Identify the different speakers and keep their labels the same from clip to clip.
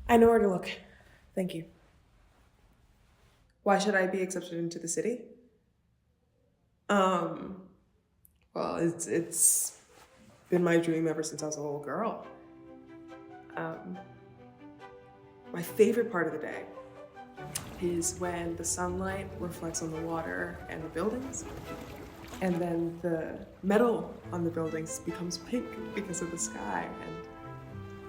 Speaker 1: I know where to look. Thank you. Why should I be accepted into the city? Um, well, it's been my dream ever since I was a little girl. Um, my favorite part of the day is when the sunlight reflects on the water and the buildings, and then the metal on the buildings becomes pink because of the sky. And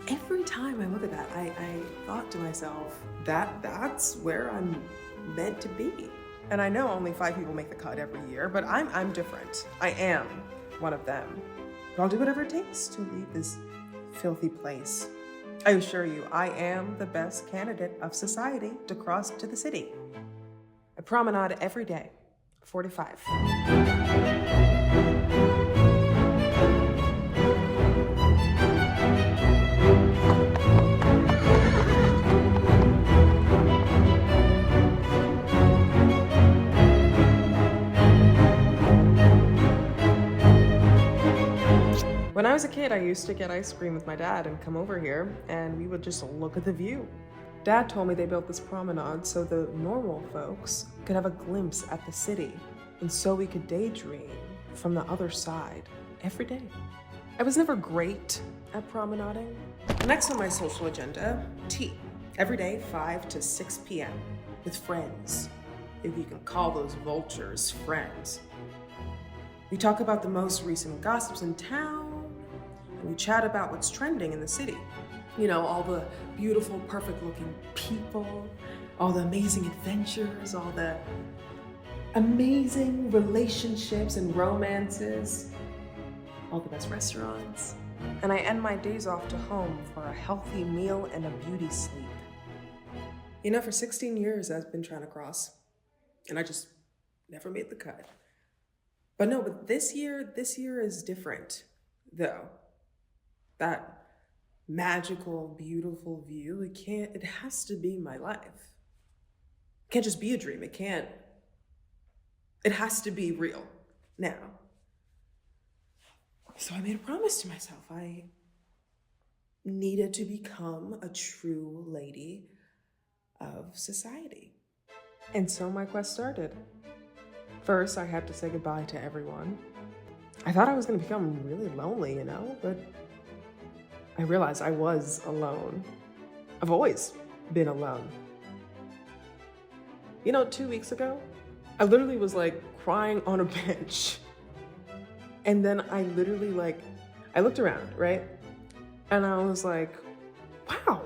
Speaker 1: every time I look at that, I thought to myself, that's where I'm meant to be. And I know only 5 people make the cut every year, but I'm different. I am one of them. But I'll do whatever it takes to leave this filthy place. I assure you, I am the best candidate of society to cross to the city. I promenade every day, 45. When I was a kid, I used to get ice cream with my dad and come over here, and we would just look at the view. Dad told me they built this promenade so the normal folks could have a glimpse at the city, and so we could daydream from the other side every day. I was never great at promenading. Next on my social agenda, tea. Every day, 5 to 6 p.m. with friends, if you can call those vultures friends. We talk about the most recent gossips in town, and we chat about what's trending in the city. You know, all the beautiful, perfect looking people, all the amazing adventures, all the amazing relationships and romances, all the best restaurants. And I end my days off to home for a healthy meal and a beauty sleep. You know, for 16 years I've been trying to cross, and I just never made the cut. But this year is different, though. That magical, beautiful view, it has to be my life. It can't just be a dream, it has to be real now. So I made a promise to myself. I needed to become a true lady of society. And so my quest started. First, I had to say goodbye to everyone. I thought I was gonna become really lonely, but I realized I was alone. I've always been alone. 2 weeks ago, I literally was crying on a bench. And then I literally I looked around, right? And I was like, wow,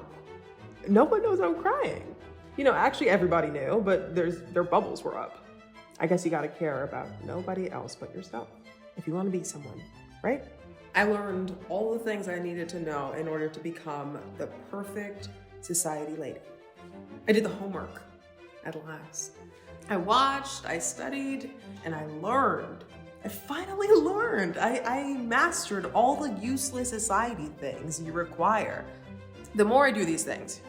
Speaker 1: no one knows I'm crying. Actually everybody knew, but their bubbles were up. I guess you gotta care about nobody else but yourself if you wanna be someone, right? I learned all the things I needed to know in order to become the perfect society lady. I did the homework at last. I watched, I studied, and I learned. I finally learned. I mastered all the useless society things you require. The more I do these things,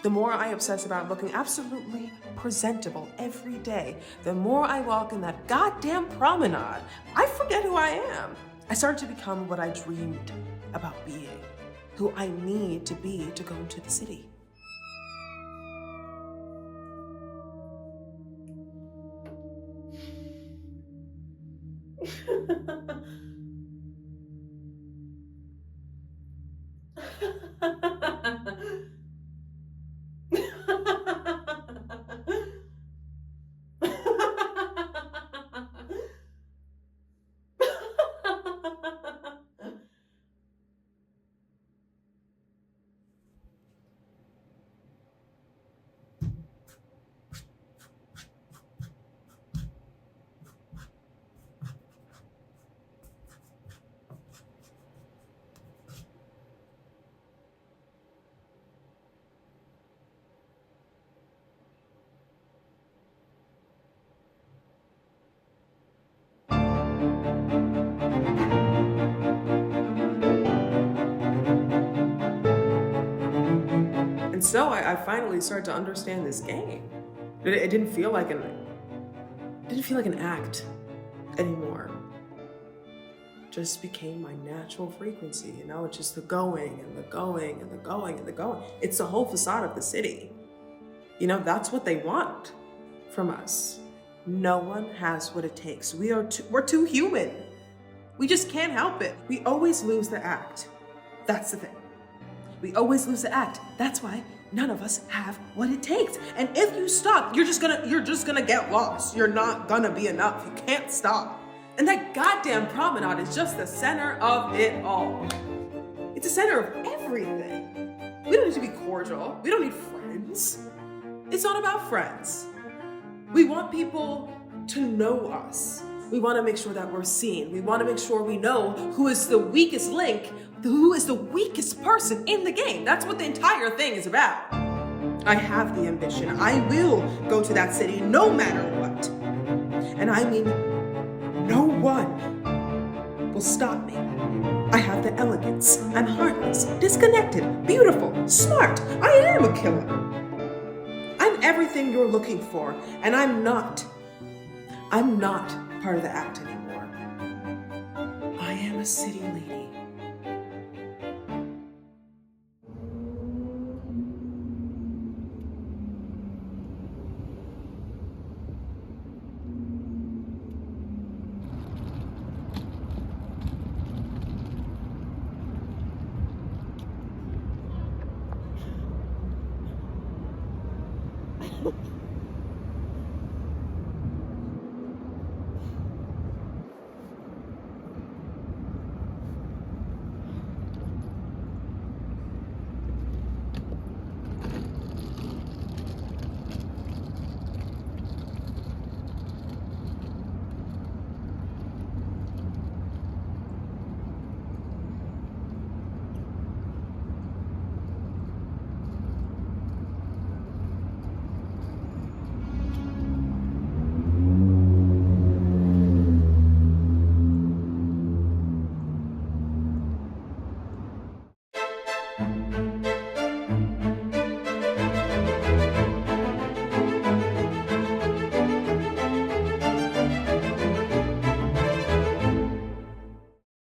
Speaker 1: the more I obsess about looking absolutely presentable every day, the more I walk in that goddamn promenade, I forget who I am. I started to become what I dreamed about being, who I need to be to go into the city. And so I finally started to understand this game. It didn't feel like an act anymore. just became my natural frequency. You know, it's just the going and the going and the going and the going. It's the whole facade of the city. You know, that's what they want from us. No one has what it takes. We're too human. We just can't help it. We always lose the act. That's the thing. We always lose the act. That's why none of us have what it takes. And if you stop, you're just gonna get lost. You're not gonna be enough. You can't stop. And that goddamn promenade is just the center of it all. It's the center of everything. We don't need to be cordial. We don't need friends. It's not about friends. We want people to know us. We want to make sure that we're seen. We want to make sure we know who is the weakest link, who is the weakest person in the game. That's what the entire thing is about. I have the ambition. I will go to that city no matter what. And I mean, no one will stop me. I have the elegance. I'm heartless, disconnected, beautiful, smart. I am a killer. I'm everything you're looking for, and I'm not part of the act anymore. I am a city lady.